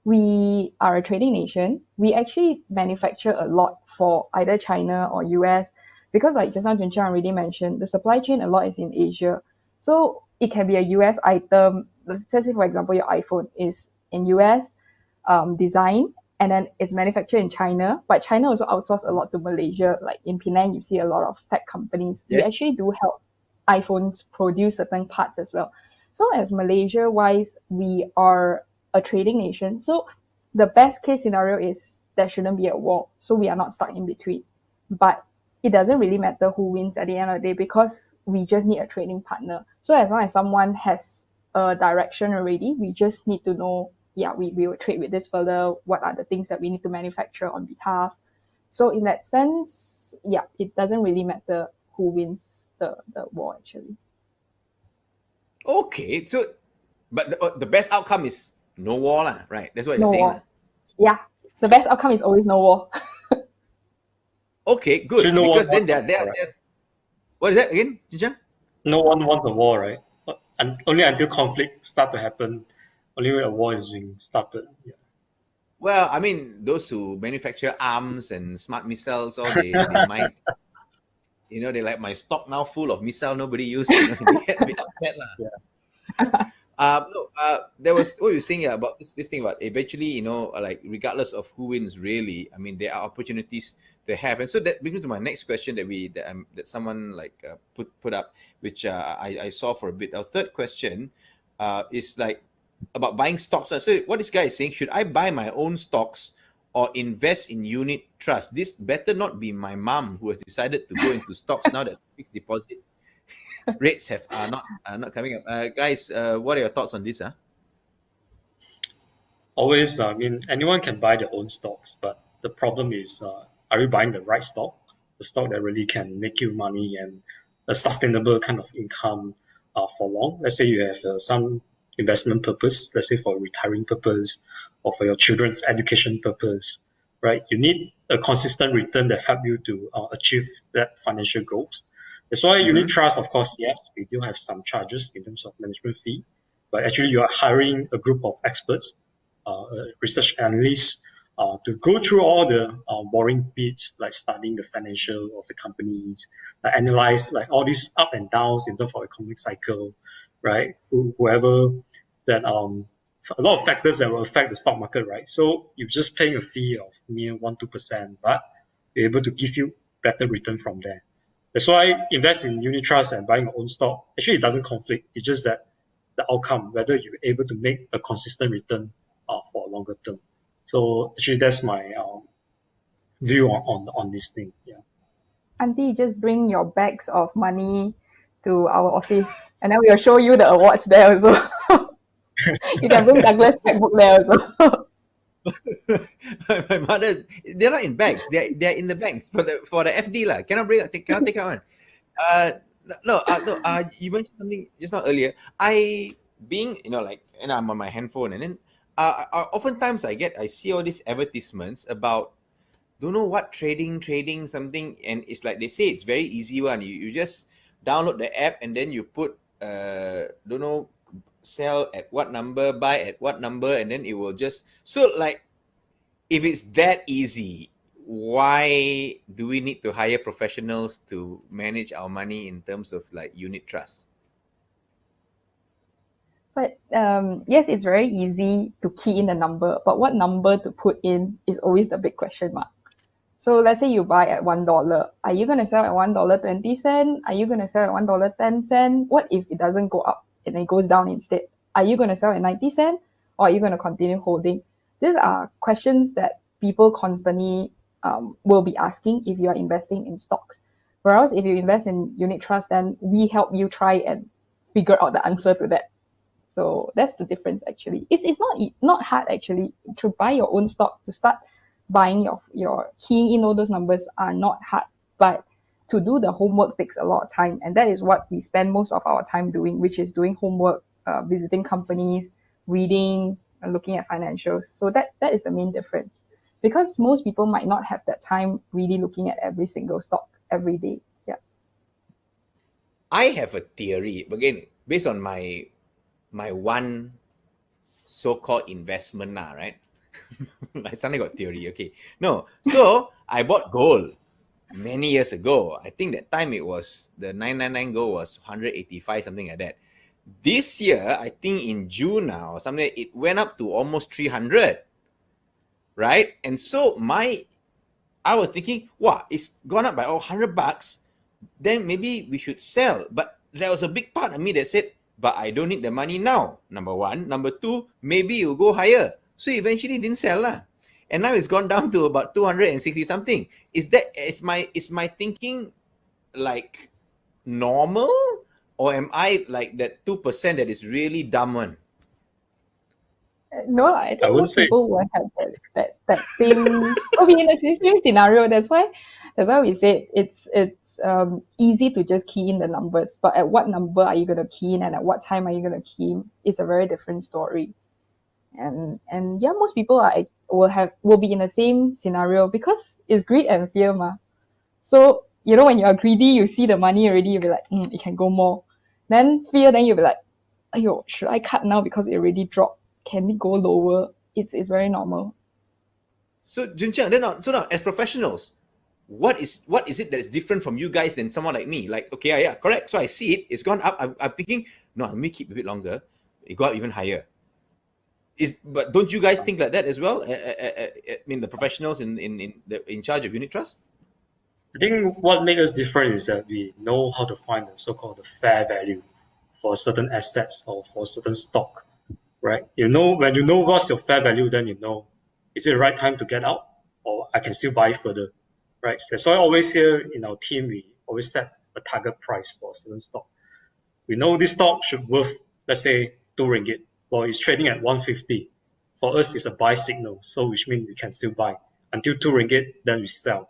a trading nation. We actually manufacture a lot for either China or US because, like just now, Junqiang already mentioned, the supply chain a lot is in Asia. So it can be a US item. Let's say, for example, your iPhone is in US design, and then it's manufactured in China. But China also outsources a lot to Malaysia. Like in Penang, you see a lot of tech companies. Yes. We actually do help iPhones produce certain parts as well. So as Malaysia-wise, we are a trading nation. So the best case scenario is there shouldn't be a war. So we are not stuck in between. But it doesn't really matter who wins at the end of the day because we just need a trading partner. So as long as someone has a direction already, we just need to know, we will trade with this further. What are the things that we need to manufacture on behalf? So in that sense, it doesn't really matter who wins the war actually. Okay, so but the best outcome is no war lah, right? That's what you're No saying. war. Yeah, the best outcome is always no war. Okay, good. No because one then there's what is that again, Jinjiang? No one wants a war, right? And only until conflict start to happen, only when a war is being started. Yeah. Well, I mean, those who manufacture arms and smart missiles, or they might, they're like, my stock now full of missile nobody used. They get a bit upset lah. There was what you were saying about this thing about eventually, like regardless of who wins, really, I mean, there are opportunities they have. And so that brings me to my next question that someone like put up, which I saw for a bit. Our third question is like about buying stocks. So what this guy is saying, should I buy my own stocks or invest in unit trust? This better not be my mom who has decided to go into stocks now that fixed deposit rates are not coming up. Guys, what are your thoughts on this? Always, I mean, anyone can buy their own stocks, but the problem is, are you buying the right stock? The stock that really can make you money and a sustainable kind of income for long. Let's say you have some investment purpose, let's say for retiring purpose or for your children's education purpose, right? You need a consistent return that help you to achieve that financial goals. That's why unit trust, of course, yes, we do have some charges in terms of management fee, but actually you are hiring a group of experts, research analysts, to go through all the boring bits, like studying the financial of the companies, analyze like all these up and downs in terms of economic cycle, right? Whoever that a lot of factors that will affect the stock market, right? So you're just paying a fee of mere 1-2%, but you're able to give you better return from there. That's why invest in unit trust and buying your own stock. Actually, it doesn't conflict. It's just that the outcome, whether you're able to make a consistent return for a longer term. So actually, that's my view on this thing. Yeah. Auntie, just bring your bags of money to our office, and then we'll show you the awards there also. You can bring Douglas checkbook there also. My mother, they're not in bags. They're in the banks for the FD lah. Cannot take out one. No. You mentioned something just now earlier. I'm on my handphone, and then oftentimes I see all these advertisements about don't know what trading something, and it's like they say it's very easy one. You just download the app and then you put don't know, sell at what number, buy at what number, and then it will just so like if it's that easy, why do we need to hire professionals to manage our money in terms of like unit trust? But yes, it's very easy to key in the number, but what number to put in is always the big question mark. So let's say you buy at $1. Are you going to sell at $1.20? Are you going to sell at $1.10? What if it doesn't go up and it goes down instead? Are you going to sell at 90 cents or are you going to continue holding? These are questions that people constantly will be asking if you are investing in stocks. Whereas if you invest in unit trust, then we help you try and figure out the answer to that. So that's the difference actually. It's not hard actually to buy your own stock, to start buying your keying in all those numbers are not hard, but to do the homework takes a lot of time, and that is what we spend most of our time doing, which is doing homework, visiting companies, reading and looking at financials. So that is the main difference, because most people might not have that time really looking at every single stock every day. Yeah. I have a theory, again, based on my one so-called investment now, right? I suddenly got theory. Okay. No. So I bought gold many years ago. I think that time it was the 999 gold was 185, something like that. This year, I think in June now or something, it went up to almost 300. Right? And so I was thinking, wow, it's gone up by $100. Then maybe we should sell. But there was a big part of me that said, but I don't need the money now. Number one. Number two, maybe it will go higher. So eventually didn't sell lah. And now it's gone down to about 260 something. Is my thinking like normal, or am I like that 2% that is really dumb one? No, I think most people will have that same will be in the same scenario. That's why we say it's easy to just key in the numbers, but at what number are you going to key in and at what time are you going to key in? It's a very different story. And yeah, most people will be in the same scenario because it's greed and fear, ma. So when you are greedy, you see the money already, you'll be like, it can go more. Then fear, then you'll be like, ayo, should I cut now because it already dropped? Can it go lower? It's very normal. So Junqiang, so now as professionals, what is it that is different from you guys than someone like me? Like, okay, yeah, correct. So I see it's gone up. I'm thinking, no, let me keep a bit longer. It got up even higher. But don't you guys think like that as well? I mean, the professionals in charge of unit trust. I think what makes us different is that we know how to find the so-called the fair value for certain assets or for certain stock, right? When you know what's your fair value, then you know, is it the right time to get out or I can still buy further, right? That's why always here in our team, we always set a target price for a certain stock. We know this stock should worth, let's say, 2 ringgit, or it's trading at 150. For us, it's a buy signal, so which means we can still buy until 2 ringgit, then we sell.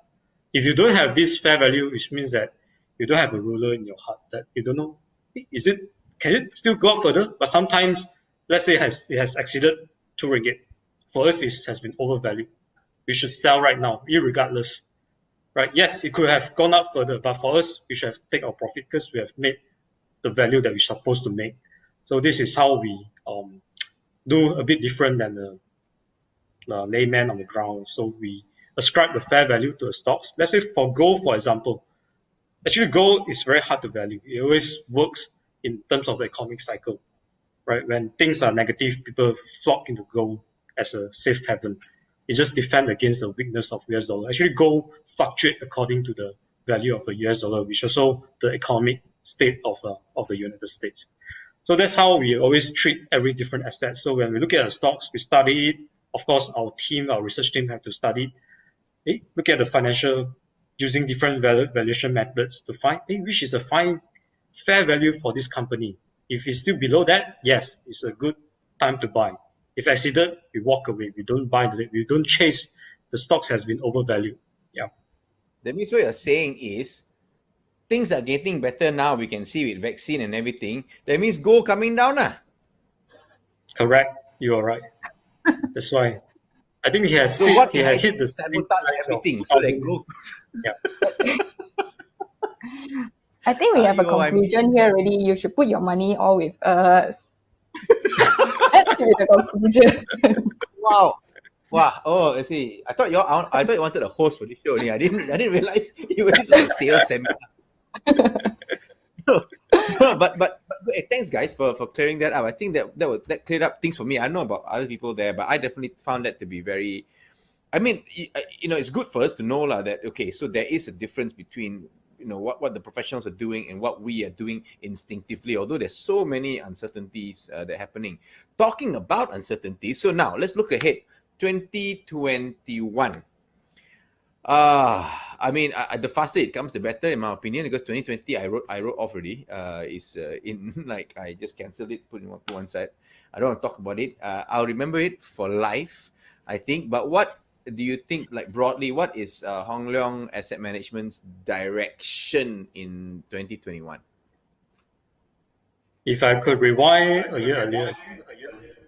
If you don't have this fair value, which means that you don't have a ruler in your heart, that you don't know, can it still go up further? But sometimes, let's say it has exceeded 2 ringgit. For us, it has been overvalued. We should sell right now, irregardless. Right? Yes, it could have gone up further, but for us, we should have taken our profit because we have made the value that we're supposed to make. So this is how we do a bit different than the layman on the ground. So we ascribe the fair value to the stocks. Let's say for gold, for example, actually gold is very hard to value. It always works in terms of the economic cycle, right? When things are negative, people flock into gold as a safe haven. It just defends against the weakness of US dollar. Actually, gold fluctuates according to the value of the US dollar, which also the economic state of the United States. So that's how we always treat every different asset. So when we look at the stocks, we study it. Of course, our research team have to study it. Look at the financial, using different valuation methods to find which is a fair value for this company. If it's still below that, yes, it's a good time to buy. If exceeded, we walk away. We don't buy it. We don't chase. The stocks has been overvalued. Yeah. That means what you're saying is things are getting better now. We can see with vaccine and everything. That means gold coming down now. Correct. You are right. That's why I think he has hit the sabotage everything so that gold. Yeah. I think we have a conclusion here already. You should put your money all with us. That's the conclusion. Wow. Oh, I see. I thought you wanted a host for this show. I didn't realize you were just a sales seminar. But thanks guys for clearing that up. I think that cleared up things for me. I don't know about other people there, but I definitely found that to be very. I mean, it's good for us to know that okay, so there is a difference between what the professionals are doing and what we are doing instinctively. Although there's so many uncertainties that are happening. Talking about uncertainties, so now let's look ahead. 2021. I mean, the faster it comes, the better, in my opinion. Because 2020, I wrote off already. I just cancelled it, put it to one side. I don't want to talk about it. I'll remember it for life, I think. But what do you think, like broadly, what is Hong Leong Asset Management's direction in 2021? If I could rewind a year earlier,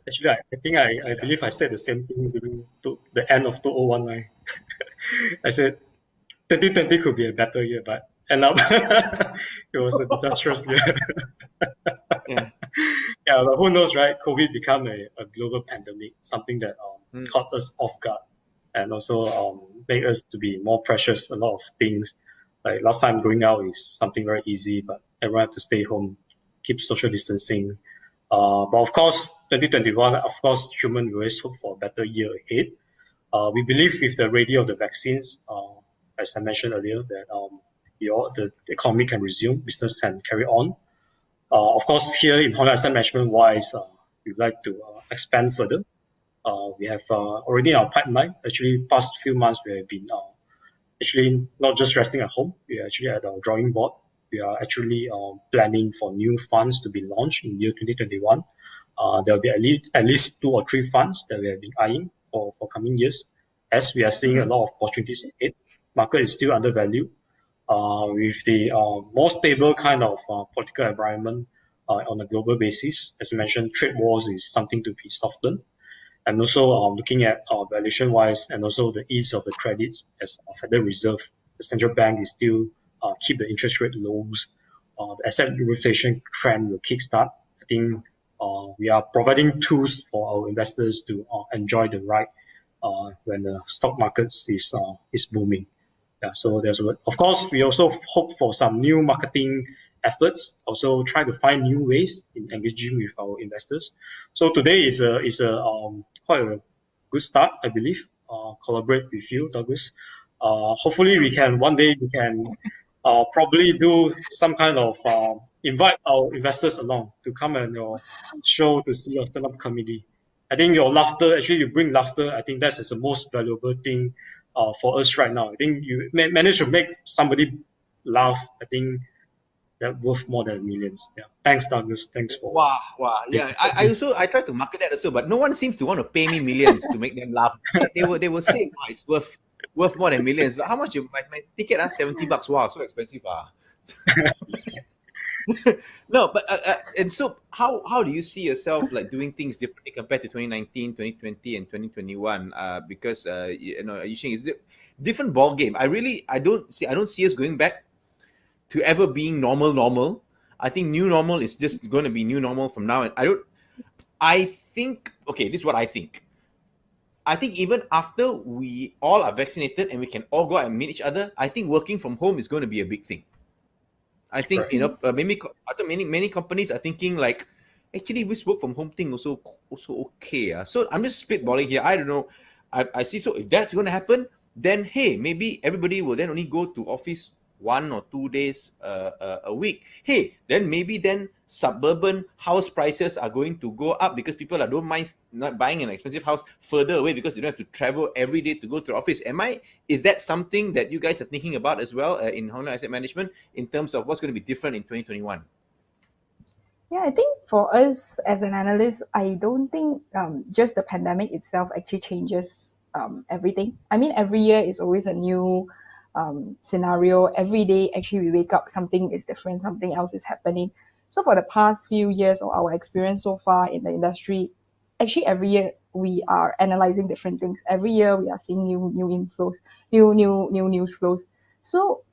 actually, I believe I said the same thing during the end of 2001. Right? I said 2020 could be a better year, but end up it was a disastrous year. Yeah, but who knows, right? COVID became a global pandemic, something that caught us off guard and also made us to be more precious. A lot of things, like last time going out is something very easy, but everyone had to stay home, keep social distancing. But of course, 2021, of course, human will always hope for a better year ahead. We believe with the radio of the vaccines, as I mentioned earlier, that the economy can resume, business can carry on. Of course, here in Hong Leong Asset Management wise, we'd like to expand further. We have already in our pipeline, actually past few months, we have been actually not just resting at home. We are actually at our drawing board. We are actually planning for new funds to be launched in year 2021. There will be at least 2 or 3 funds that we have been eyeing for coming years, as we are seeing a lot of opportunities ahead. Market is still undervalued. With the more stable kind of political environment on a global basis, as I mentioned, trade wars is something to be softened. And also looking at valuation-wise and also the ease of the credits as Federal Reserve, the central bank is still keep the interest rate lows. The asset rotation trend will kickstart. I think we are providing tools for our investors to enjoy the ride when the stock markets is booming. Yeah, so of course, we also hope for some new marketing efforts. Also, try to find new ways in engaging with our investors. So today is quite a good start, I believe. Collaborate with you, Douglas. hopefully one day we can probably do some kind of invite our investors along to come and your show to see your stand-up comedy. I think your laughter, actually you bring laughter. I think that's the most valuable thing for us right now. I think you managed to make somebody laugh. I think that worth more than millions. Yeah. Thanks, Douglas. Thanks for. Wow. Yeah, I tried to market that also, but no one seems to want to pay me millions to make them laugh. They will say, wow, it's worth more than millions. But how much? My ticket? $70. Wow, so expensive. No, but and so how do you see yourself like doing things differently compared to 2019, 2020, and 2021? Because Yusheng, is different ball game. I don't see us going back to ever being normal. I think new normal is just going to be new normal from now. And I think, okay, this is what I think. I think even after we all are vaccinated and we can all go out and meet each other, I think working from home is going to be a big thing. I think, many companies are thinking like, actually, this work from home thing also okay. So I'm just spitballing here. I don't know. I see. So if that's going to happen, then hey, maybe everybody will then only go to office 1 or 2 days a week. Hey, then maybe suburban house prices are going to go up because people don't mind not buying an expensive house further away because they don't have to travel every day to go to the office. Is that something that you guys are thinking about as well in Hong Leong Asset Management in terms of what's going to be different in 2021? Yeah, I think for us as an analyst, I don't think just the pandemic itself actually changes everything. I mean, every year is always a new scenario. Every day, actually, we wake up, something is different, something else is happening. So for the past few years or our experience so far in the industry, actually every year we are analyzing different things. Every year we are seeing new inflows, new news flows. So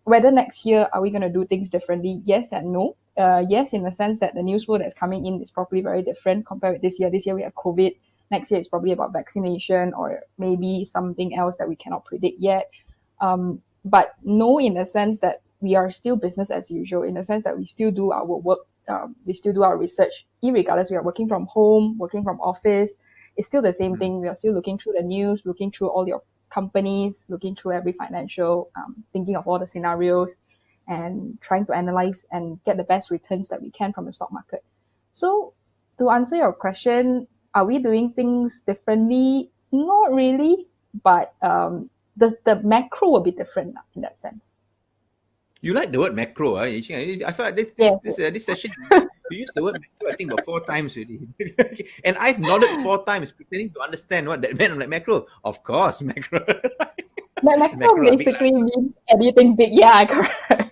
whether next year are we going to do things differently? Yes and no. Yes, in the sense that the news flow that's coming in is probably very different compared with this year. This year we have COVID. Next year it's probably about vaccination or maybe something else that we cannot predict yet. But no, in the sense that we are still business as usual, in the sense that we still do our work, we still do our research, regardless we are working from home, working from office, it's still the same thing. We are still looking through the news, looking through all your companies, looking through every financial, thinking of all the scenarios and trying to analyze and get the best returns that we can from the stock market. So to answer your question, are we doing things differently? Not really, but the macro will be different in that sense. You like the word macro, I feel like this session you used the word macro, I think about 4 times already. And I've nodded 4 times pretending to understand what that meant. I'm like, macro, of course, macro. Macro basically means anything big. Yeah, correct.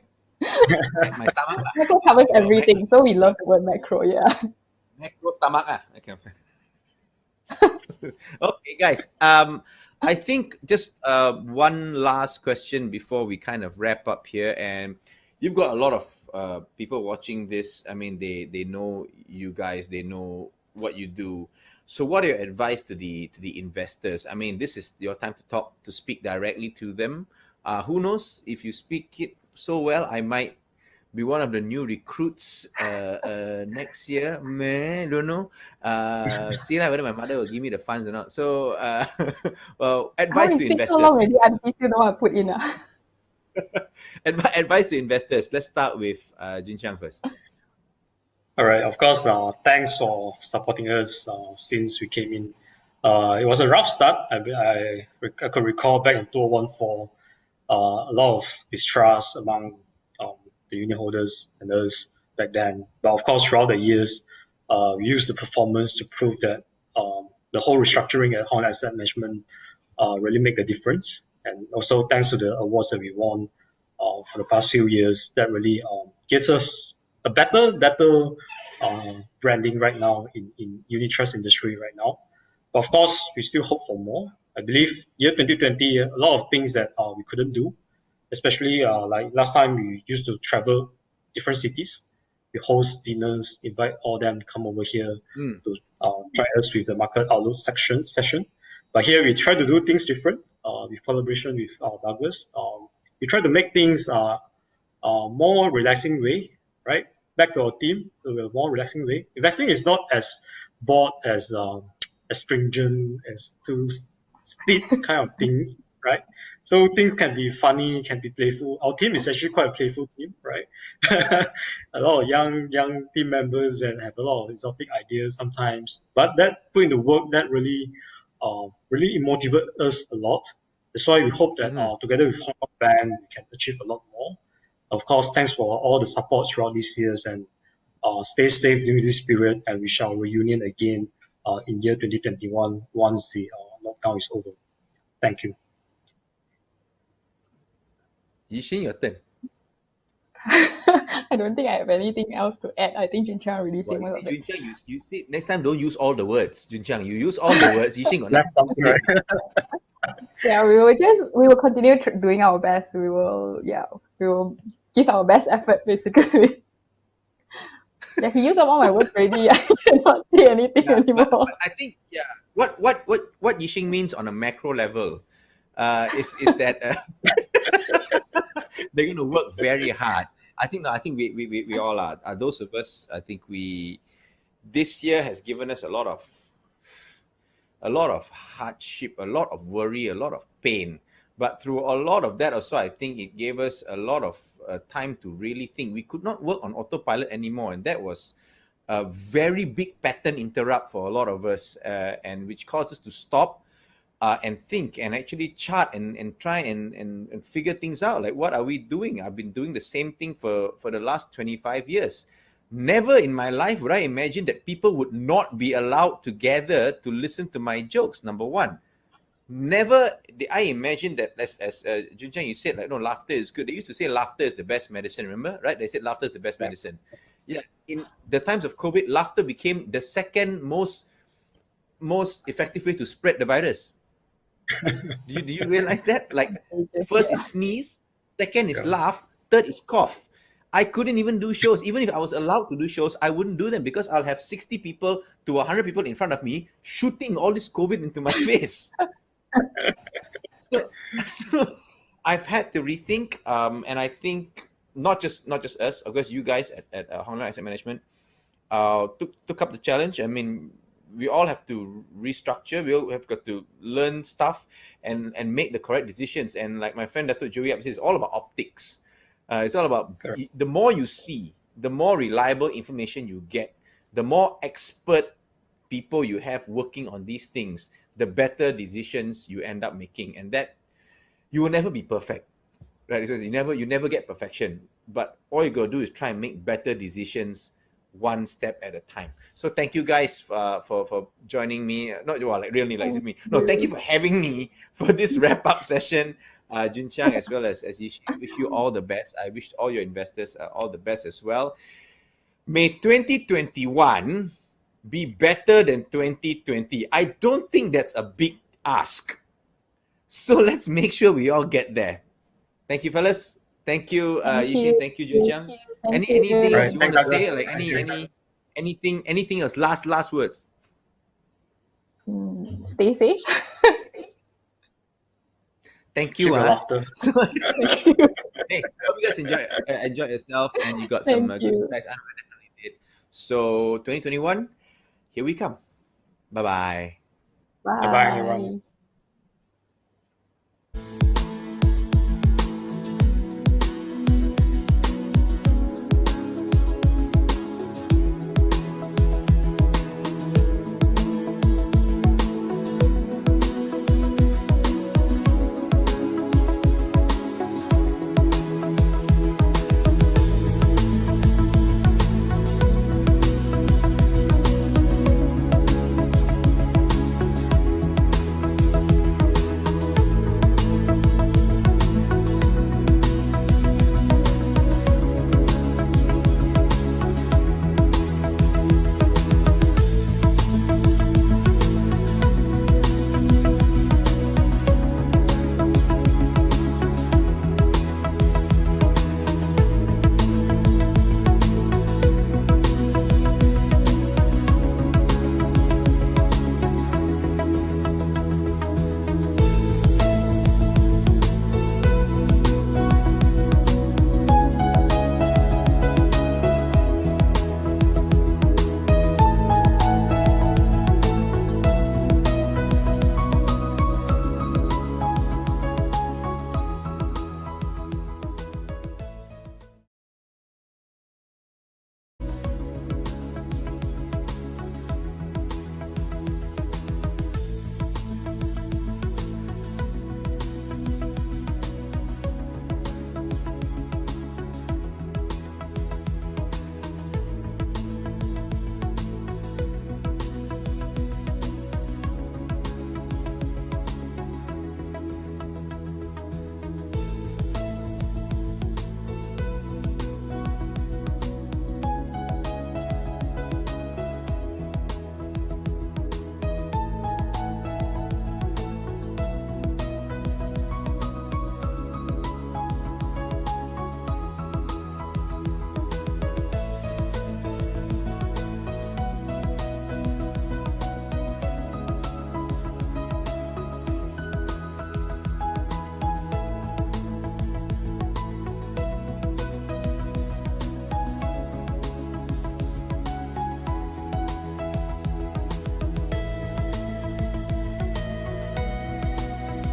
Like my stomach. Macro covers everything, so we love the word macro. Yeah. Macro stomach. Okay. Okay, guys. I think just one last question before we kind of wrap up here. And you've got a lot of people watching this. I mean, they know you guys. They know what you do. So, what are your advice to the investors? I mean, this is your time to speak directly to them. Who knows, if you speak it so well, I might be one of the new recruits next year. Man, don't know. See whether my mother will give me the funds or not. So, well, advice to investors. So long already, and you still don't want to put in. Advice to investors. Let's start with Jin Chiang first. All right. Of course, thanks for supporting us since we came in. It was a rough start. I could recall back in 2014, a lot of distrust among the unit holders and us back then. But of course, throughout the years, we used the performance to prove that the whole restructuring at Hong Leong Asset Management really make a difference. And also thanks to the awards that we won for the past few years, that really gives us a better branding right now in unit trust industry right now. But of course, we still hope for more. I believe year 2020, a lot of things that we couldn't do, especially like last time we used to travel different cities. We host dinners, invite all them to come over here to try us with the market outlook session. But here we try to do things different with collaboration with Douglas. We try to make things more relaxing way, right? Back to our team, to a more relaxing way. Investing is not as bored as stringent, as too steep kind of things, right? So things can be funny, can be playful. Our team is actually quite a playful team, right? A lot of young team members that have a lot of exotic ideas sometimes. But that put into work, that really motivates us a lot. That's why we hope that together with Hong Kong Band, we can achieve a lot more. Of course, thanks for all the support throughout these years, and stay safe during this period, and we shall reunion again in year 2021 once the lockdown is over. Thank you. Yixin, your turn. I don't think I have anything else to add. I think Junqiang already said most of it. Junqiang, you see, next time don't use all the words. Junqiang, you use all the words. Yixin got Left nothing. out, right? Yeah, we will continue doing our best. We will give our best effort, basically. Yeah, he used up all my words already. I cannot say anything anymore. But I think, what Yixing means on a macro level is that they're going to work very hard. I think we all are. Those of us, I think this year has given us a lot of hardship, a lot of worry, a lot of pain. But through a lot of that also, I think it gave us a lot of time to really think. We could not work on autopilot anymore, and that was a very big pattern interrupt for a lot of us, and which caused us to stop and think and actually chart and try and figure things out. Like, what are we doing? I've been doing the same thing for the last 25 years. Never in my life would I imagine that people would not be allowed to gather to listen to my jokes, number one. Never did I imagine that, as Junqiang, you said, like, no, laughter is good. They used to say laughter is the best medicine, remember? Right? They said laughter is the best medicine. Yeah. In the times of COVID, laughter became the second most effective way to spread the virus. Do you realize that? Like, first is sneeze, second is laugh, third is cough. I couldn't even do shows. Even if I was allowed to do shows, I wouldn't do them because I'll have 60 people to 100 people in front of me shooting all this COVID into my face. So I've had to rethink, and I think not just us, of course, you guys at Hong Leong Asset Management took up the challenge. I mean, we all have to restructure. We all have got to learn stuff and make the correct decisions. And like my friend Dato' Joey says, it's all about optics. It's all about the more you see, the more reliable information you get, the more expert people you have working on these things, the better decisions you end up making. And that you will never be perfect, right? Because you never get perfection. But all you gotta do is try and make better decisions one step at a time. So thank you guys for joining me. Not like really like me. No, thank you for having me for this wrap up session. Junqiang, as well as Yishi, I wish you all the best. I wish all your investors all the best as well. May 2021 be better than 2020. I don't think that's a big ask. So let's make sure we all get there. Thank you, fellas. Thank you, Yishi. Thank you, Junqiang. Anything else you want to say? Like anything else? Last words. Stay safe. Thank you. Laughter. Thank you. Hey, hope you guys enjoy yourself, and you got some good insights. I definitely did. So 2021, here we come. Bye-bye. Bye. Bye-bye, everyone.